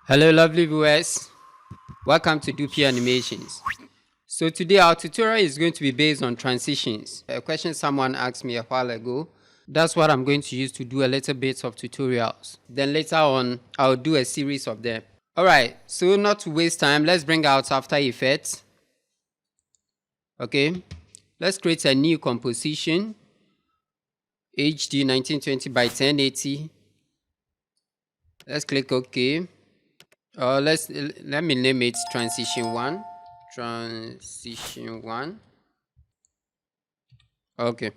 Hello, lovely viewers. Welcome to Dupi Animations. So today our tutorial is going to be based on transitions. A question someone asked me a while ago. That's what I'm going to use to do a little bit of tutorials. Then later on, I'll do a series of them. Alright, so not to waste time, let's bring out After Effects. Okay, let's create a new composition. HD 1920 by 1080. Let's click OK. Let me name it transition 1. Transition 1. Okay.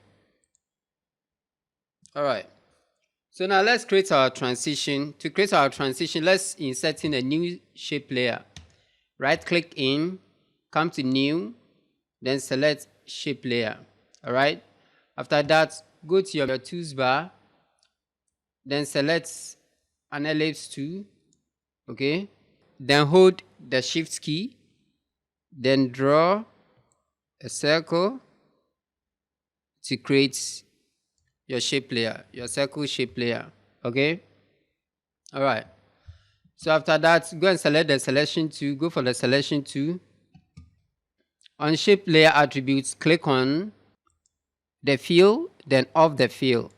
All right. So now let's create our transition. To create our transition, let's insert in a new shape layer. Right click in, come to new, then select shape layer. All right. After that, go to your tools bar, then select an ellipse tool. Okay, then hold the shift key, then draw a circle to create your shape layer, your circle shape layer. Okay, all right. So after that, go and select the selection tool. Go for the selection tool. On shape layer attributes, click on the fill, then off the fill.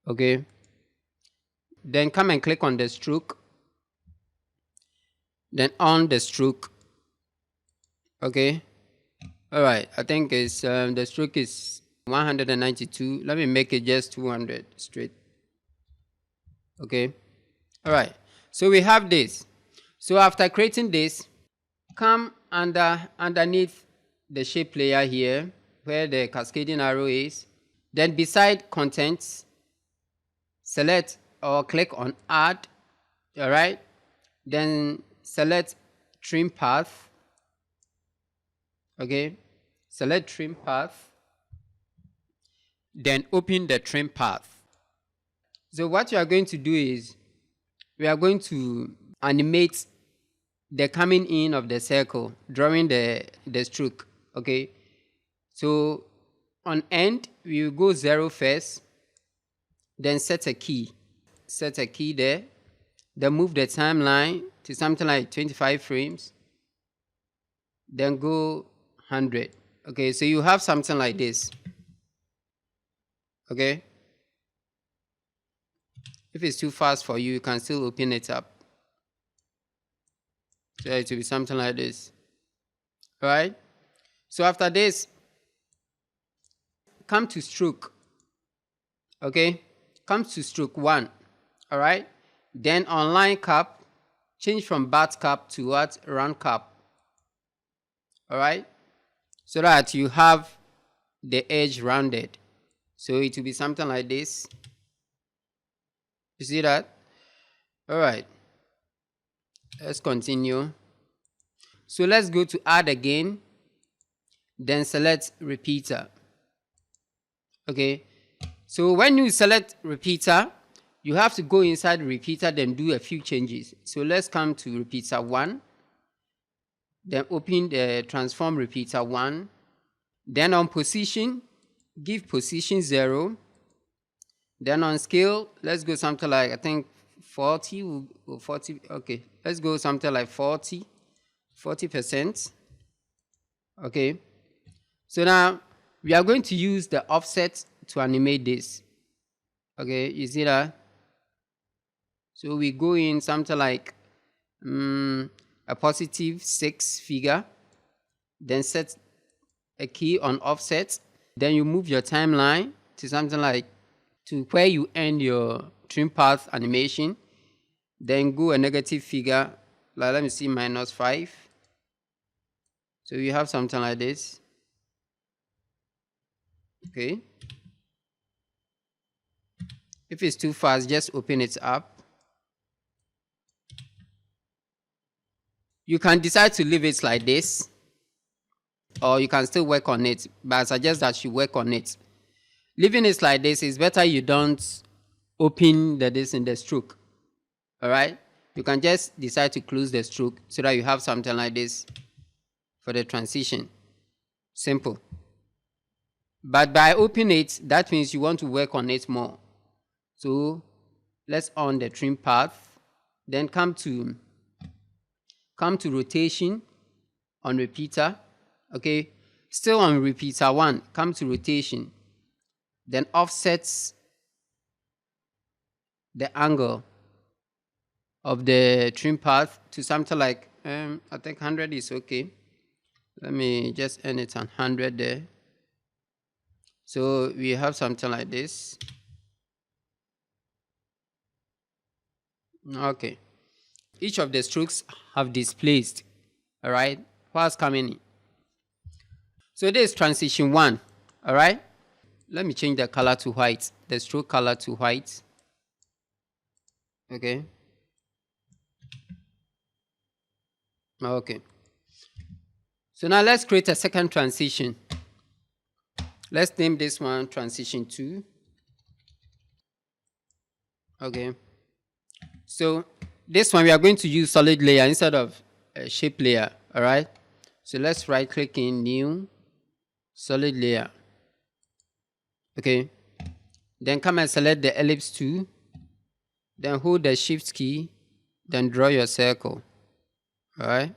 Okay, then come and click on the stroke, then on the stroke. Okay, all right. I think it's the stroke is 192. Let me make it just 200 straight. Okay, all right. So we have this. So after creating this, come underneath the shape layer here where the cascading arrow is. Then beside contents, select or click on add. All right, then select trim path. Okay, select trim path, then open the trim path. So what you are going to do is we are going to animate the coming in of the circle, drawing the stroke. Okay, so on end we will go 0 first, then set a key there, then move the timeline to something like 25 frames, then go 100. Okay, so you have something like this. Okay, if it's too fast for you, you can still open it up. So it will be something like this. All right, so after this, come to stroke. Okay, come to stroke 1. All right, then on line cap, change from bat cap to what? Round cap. All right, so that you have the edge rounded. So it will be something like this. You see that? All right, let's continue. So let's go to add again, then select repeater. Okay, so when you select repeater, you have to go inside repeater, then do a few changes. So let's come to repeater 1, then open the transform repeater 1, then on position, give position 0, then on scale, let's go something like, I think 40 or 40. Okay, let's go something like 40%. Okay, so now we are going to use the offset to animate this. Okay, you see that? So we go in something like a positive 6 figure, then set a key on offset, then you move your timeline to something like to where you end your trim path animation, then go a negative figure, like let me see, -5. So you have something like this. Okay, if it's too fast, just open it up. You can decide to leave it like this, or you can still work on it, but I suggest that you work on it. Leaving it like this is better. You don't open this in the stroke. All right, you can just decide to close the stroke so that you have something like this for the transition. Simple. But by opening it, that means you want to work on it more. So let's on the trim path, then come to come to rotation on repeater. Okay, still on repeater 1, come to rotation, then offsets the angle of the trim path to something like I think 100 is okay. Let me just end it on 100 there. So we have something like this. Okay, each of the strokes have displaced, all right, what's coming in. So this is transition 1, all right. Let me change the color to white, the stroke color to white. Okay. Okay. So now let's create a second transition. Let's name this one transition 2. Okay. So this one we are going to use solid layer instead of a shape layer, all right. So let's right click in new solid layer. Okay. Then come and select the ellipse tool, then hold the shift key, then draw your circle, all right.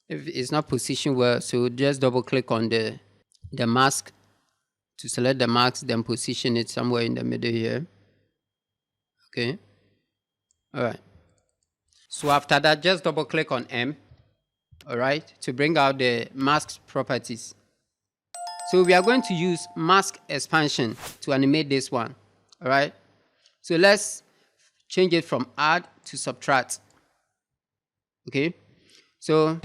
If it's not positioned well, so just double click on the mask to select the mask, then position it somewhere in the middle here. Okay. All right. So after that, just double click on M, all right, to bring out the mask properties. So we are going to use mask expansion to animate this one, all right. So let's change it from add to subtract. Okay. So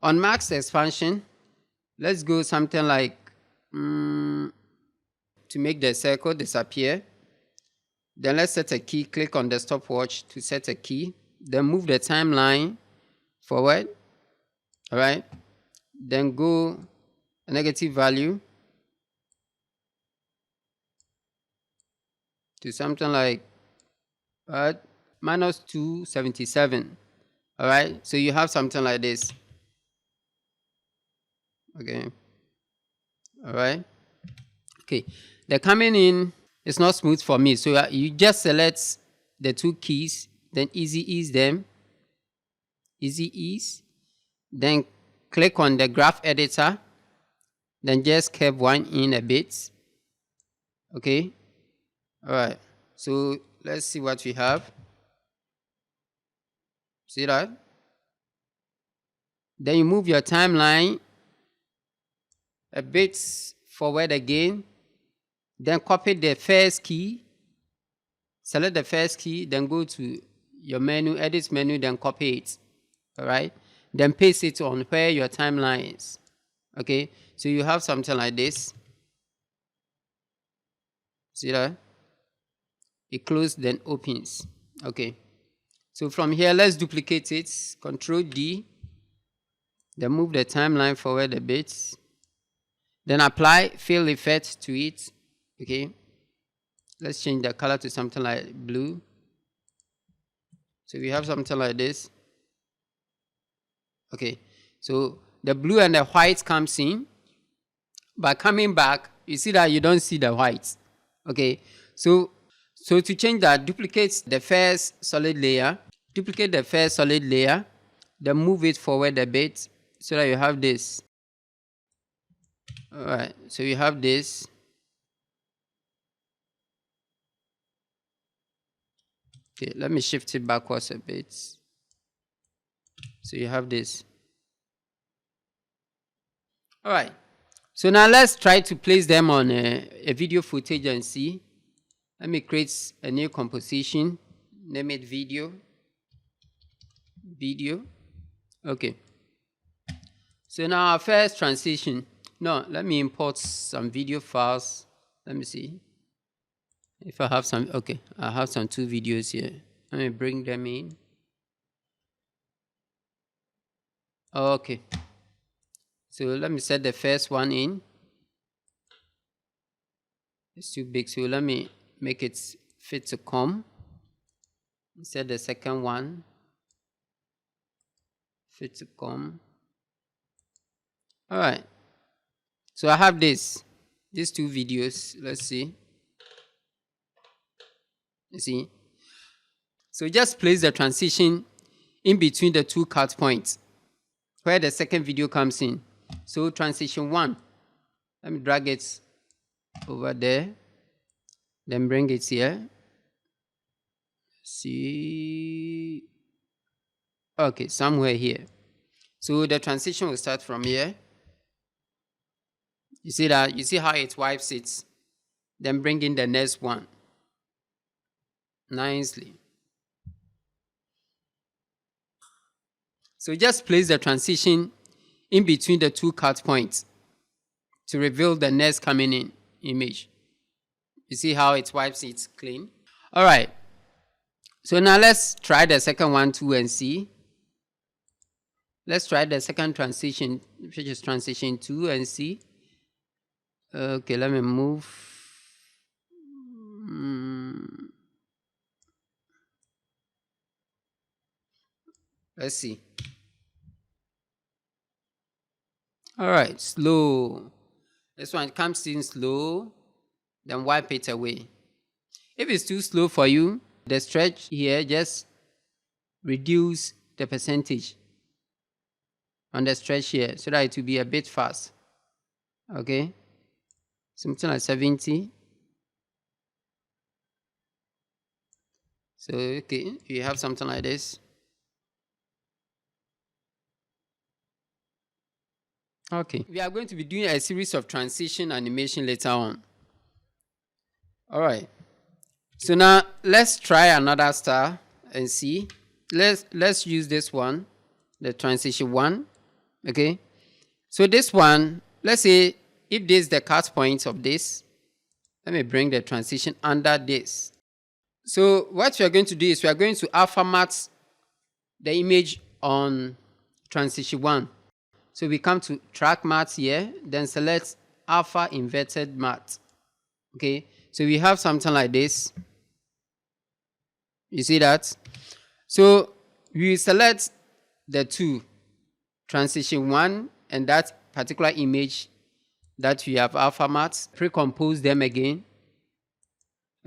on mask expansion, let's go something like to make the circle disappear. Then let's set a key, click on the stopwatch to set a key, then move the timeline forward, all right. Then go a negative value to something like minus 277, all right. So you have something like this. Okay. All right. Okay. The coming in is not smooth for me, so you just select the 2 keys, then easy ease them, easy ease, then click on the graph editor, then just curve one in a bit. Okay. All right. So let's see what we have. See that? Then you move your timeline a bit forward again, then copy the first key, select the first key, then go to your menu, edit menu, then copy it, all right. Then paste it on where your timeline is. Okay, so you have something like this. See that? It closes, then opens. Okay, so from here, let's duplicate it. Control D, then move the timeline forward a bit, then apply fill effect to it. Okay, let's change the color to something like blue. So we have something like this. Okay, so the blue and the white comes in, but coming back, you see that you don't see the white. Okay, so to change that, duplicate the first solid layer, then move it forward a bit so that you have this. All right, so you have this. Okay, let me shift it backwards a bit. So you have this. All right. So now let's try to place them on a video footage and see. Let me create a new composition. Name it video. Video. Okay. So now our first transition. No, let me import some video files. Let me see if I have some. Okay, I have some 2 videos here. Let me bring them in. Okay. So let me set the first one in. It's too big, so let me make it fit to come. Set the second one. Fit to come. All right. So I have these 2 videos. Let's see. You see. So just place the transition in between the two cut points where the second video comes in. So transition 1, let me drag it over there, then bring it here. See, okay, somewhere here. So the transition will start from here. You see that? You see how it wipes it? Then bring in the next one nicely. So just place the transition in between the two cut points to reveal the next coming in image. You see how it wipes it clean? All right. So now let's try the second one too and see. Let's try the second transition, which is transition 2, and see. Okay, let me move. Let's see. All right, slow. This one comes in slow, then wipe it away. If it's too slow for you, the stretch here, just reduce the percentage on the stretch here so that it will be a bit fast. Okay, something like 70. So, okay, you have something like this. Okay, we are going to be doing a series of transition animation later on. All right. So now let's try another style and see. Let's use this one, the transition 1. Okay. So this one, let's say if this is the cut point of this, let me bring the transition under this. So what we are going to do is we are going to alpha matte the image on transition 1. So we come to track matte here, then select alpha inverted matte. Okay, so we have something like this. You see that? So we select the two, transition 1 and that particular image that we have alpha matte, pre-compose them again.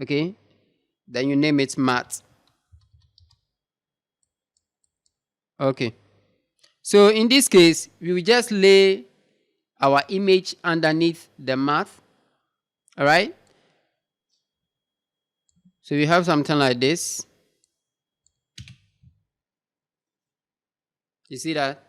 Okay, then you name it matte. Okay. So in this case, we will just lay our image underneath the matte. All right. So we have something like this. You see that?